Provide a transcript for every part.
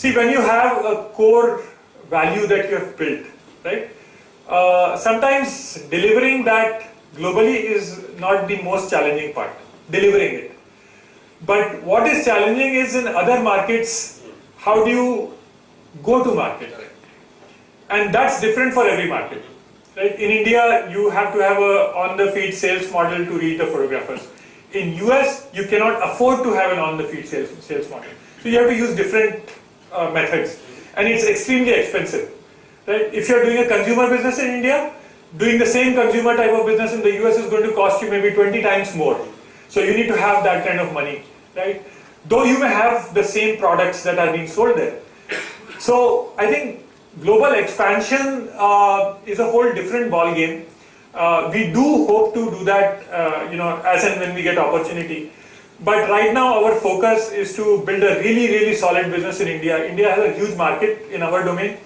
See, when you have a core value that you have built, right? Sometimes delivering that globally is not the most challenging part, delivering it. But what is challenging is in other markets, how do you go to market? And that's different for every market. Right? In India, you have to have a on-the-feed sales model to reach the photographers. In US, you cannot afford to have an on-the-feed sales model. So you have to use different methods. And it's extremely expensive. Right? If you're doing a consumer business in India, doing the same consumer type of business in the US is going to cost you maybe 20 times more. So you need to have that kind of money. Right? Though you may have the same products that are being sold there. So I think global expansion is a whole different ball game. We do hope to do that, as and when we get opportunity. But right now, our focus is to build a really, really solid business in India. India has a huge market in our domain,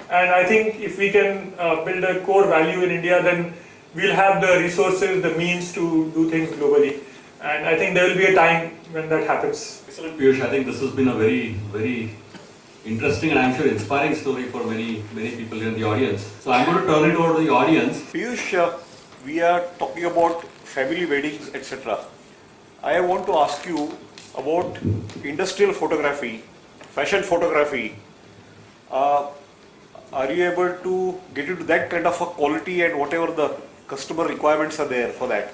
and I think if we can build a core value in India, then we'll have the resources, the means to do things globally. And I think there will be a time when that happens. Excellent, Peeyush. I think this has been a very, very interesting and I'm sure inspiring story for many people here in the audience. So I'm going to turn it over to the audience. Peeyush, we are talking about family weddings, etc. I want to ask you about industrial photography, fashion photography. Are you able to get into that kind of a quality and whatever the customer requirements are there for that?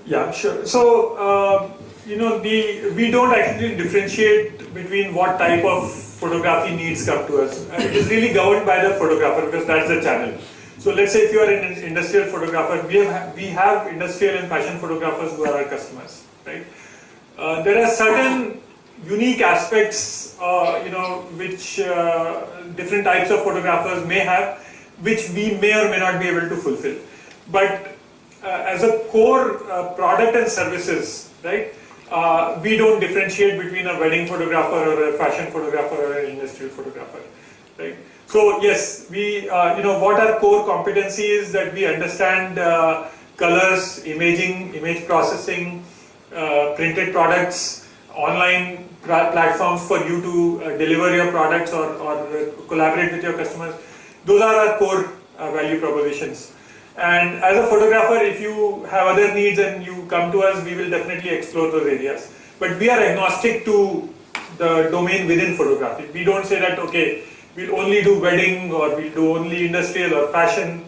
Yeah, sure. So, we don't actually differentiate between what type of photography needs come to us. And it is really governed by the photographer because that's the channel. So let's say if you are an industrial photographer, we have industrial and fashion photographers who are our customers, right? There are certain unique aspects, which different types of photographers may have, which we may or may not be able to fulfill. But as a core product and services, right? We don't differentiate between a wedding photographer or a fashion photographer or an industrial photographer, right? So yes, we, what our core competency is that we understand colors, imaging, image processing, printed products, online platforms for you to deliver your products or collaborate with your customers. Those are our core value propositions. And as a photographer, if you have other needs and you come to us, we will definitely explore those areas. But we are agnostic to the domain within photography. We don't say that, okay, we'll only do wedding or we'll do only industrial or fashion.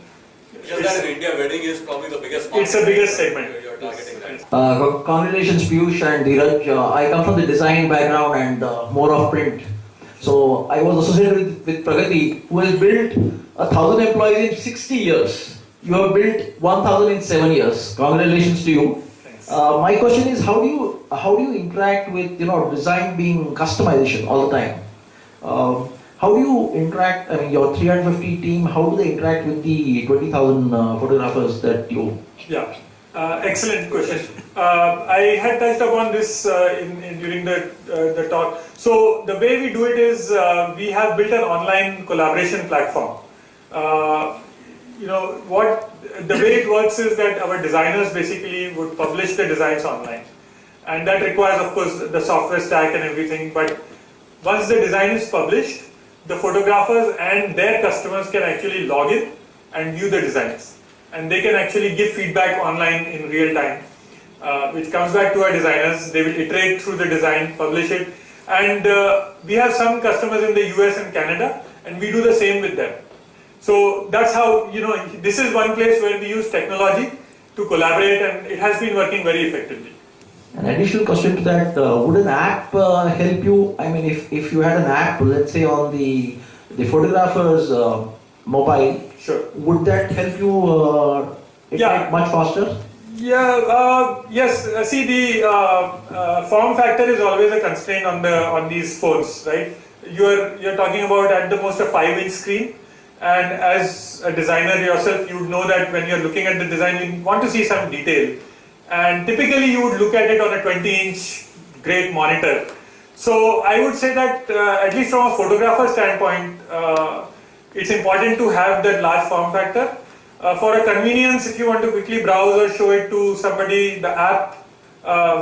Just that in India, wedding is probably the biggest market. It's the biggest segment. You're targeting that. Congratulations, Peeyush and Dheeraj. I come from the design background and more of print. So I was associated with Pragati, who has built 1,000 employees in 60 years. You have built 1,000 in 7 years. Congratulations to you. Thanks. My question is, how do you interact with design being customization all the time? How do you interact? I mean, your 350 team. How do they interact with the 20,000 photographers that you? Yeah, excellent question. I had touched upon this during the talk. So the way we do it is we have built an online collaboration platform. The way it works is that our designers basically would publish the designs online. And that requires, of course, the software stack and everything. But once the design is published, the photographers and their customers can actually log in and view the designs. And they can actually give feedback online in real time, which comes back to our designers. They will iterate through the design, publish it. And we have some customers in the US and Canada, and we do the same with them. So that's how, this is one place where we use technology to collaborate, and it has been working very effectively. An additional question to that, would an app help you? I mean, if you had an app, let's say on the photographer's mobile, sure, would that help you iterate much faster? Yeah, yes. See, the form factor is always a constraint on these phones, right? You're talking about at the most a 5-inch screen. And as a designer yourself, you would know that when you're looking at the design, you want to see some detail. And typically you would look at it on a 20-inch great monitor. So I would say that at least from a photographer standpoint, it's important to have that large form factor. For a convenience, if you want to quickly browse or show it to somebody, the app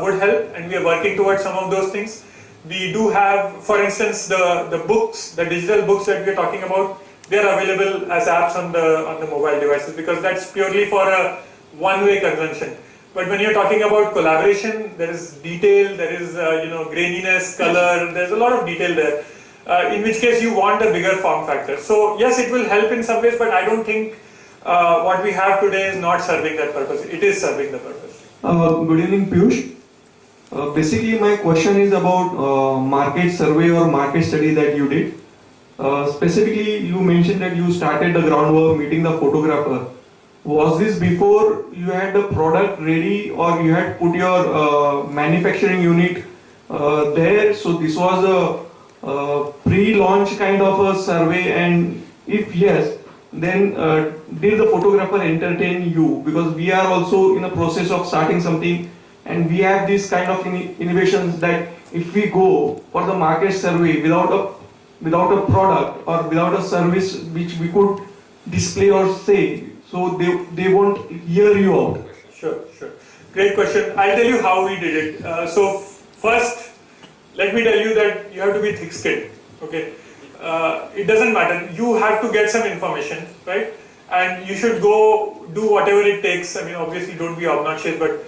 would help, and we are working towards some of those things. We do have, for instance, the books, the digital books that we are talking about, they are available as apps on the mobile devices because that's purely for a one-way consumption. But when you're talking about collaboration, there is detail, there is graininess, color, there's a lot of detail there. In which case you want a bigger form factor. So yes, it will help in some ways, but I don't think what we have today is not serving that purpose. It is serving the purpose. Good evening, Peeyush. Basically, my question is about market survey or market study that you did. Specifically, you mentioned that you started the groundwork meeting the photographer. Was this before you had the product ready or you had put your manufacturing unit there? So this was a pre-launch kind of a survey, and if yes, then did the photographer entertain you? Because we are also in the process of starting something, and we have this kind of innovations that if we go for the market survey without a product or without a service which we could display or say, so they won't hear you out. Sure. Great question. I'll tell you how we did it. So first, let me tell you that you have to be thick-skinned. Okay. It doesn't matter. You have to get some information, right? And you should go do whatever it takes. I mean, obviously, don't be obnoxious, but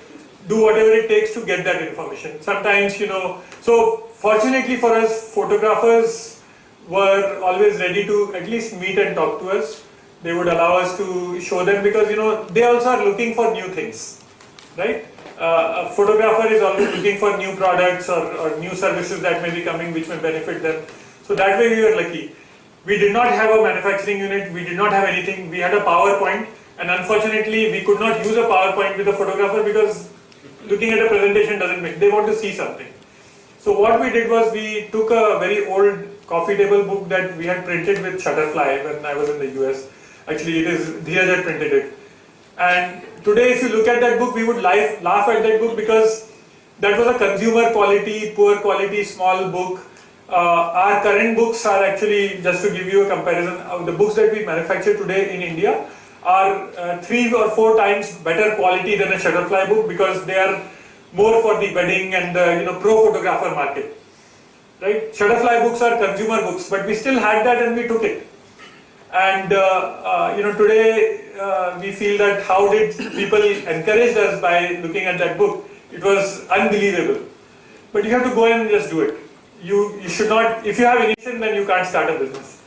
do whatever it takes to get that information. Sometimes, so fortunately for us, photographers were always ready to at least meet and talk to us. They would allow us to show them because, they also are looking for new things, right? A photographer is always looking for new products or new services that may be coming which may benefit them. So that way we were lucky. We did not have a manufacturing unit, we did not have anything. We had a PowerPoint, and unfortunately we could not use a PowerPoint with a photographer because looking at a presentation doesn't make, they want to see something. So what we did was we took a very old coffee table book that we had printed with Shutterfly when I was in the US. Actually, it is Dheeraj had printed it. And today, if you look at that book, we would laugh at that book because that was a consumer quality, poor quality, small book. Our current books are actually, just to give you a comparison, the books that we manufacture today in India are 3 or 4 times better quality than a Shutterfly book because they are more for the wedding and the pro photographer market. Right? Shutterfly books are consumer books, but we still had that and we took it. And today we feel that how did people encourage us by looking at that book? It was unbelievable. But you have to go and just do it. You should not, if you have initiation, then you can't start a business.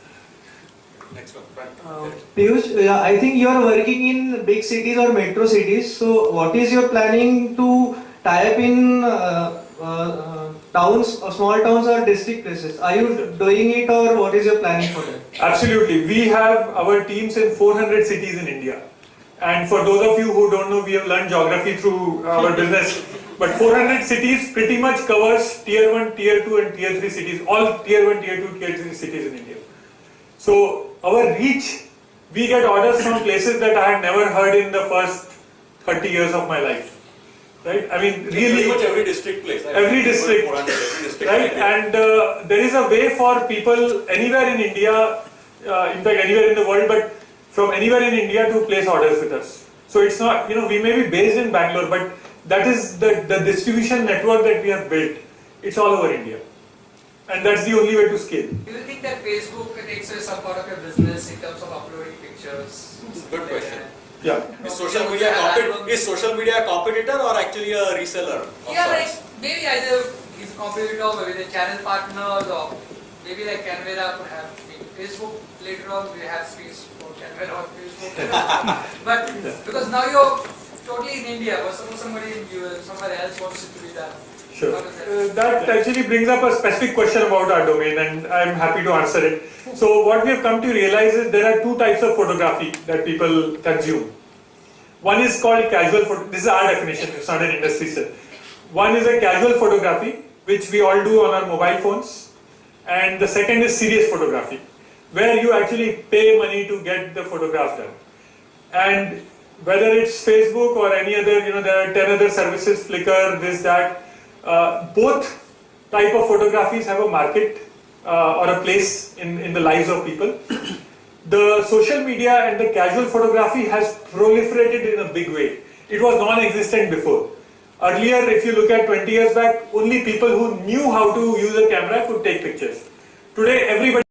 Next one. Peeyush, I think you are working in big cities or metro cities. So what is your planning to tie up in towns, or small towns or district places? Are you doing it or what is your planning for that? Absolutely. We have our teams in 400 cities in India. And for those of you who don't know, we have learned geography through our business. But 400 cities pretty much covers tier 1, tier 2 and tier 3 cities. All tier 1, tier 2, tier 3 cities in India. So our reach, we get orders from places that I had never heard in the first 30 years of my life. Right? I mean, really, pretty much every district place. Every district, right? And there is a way for people anywhere in India, in fact anywhere in the world, but from anywhere in India to place orders with us. So it's not, we may be based in Bangalore, but that is the distribution network that we have built. It's all over India. And that's the only way to scale. Do you think that Facebook takes away some part of your business in terms of uploading pictures? Good question. Yeah. Is social media a competitor or actually a reseller? Of Yeah, like sorts? maybe either he's a competitor, maybe the channel partners, or maybe like Canvera could have Facebook later on. We have space for Canvera on Facebook. But because now you're totally in India, but suppose somebody in US, somewhere else wants it to be done. Sure. That actually brings up a specific question about our domain, and I'm happy to answer it. So what we have come to realize is there are 2 types of photography that people consume. One is called casual photography. This is our definition, it's not an industry set. One is a casual photography, which we all do on our mobile phones. And the second is serious photography, where you actually pay money to get the photographs done. And whether it's Facebook or any other, there are 10 other services, Flickr, this, that, both type of photographies have a market or a place in the lives of people. The social media and the casual photography has proliferated in a big way. It was non-existent before. Earlier, if you look at 20 years back, only people who knew how to use a camera could take pictures. Today, everybody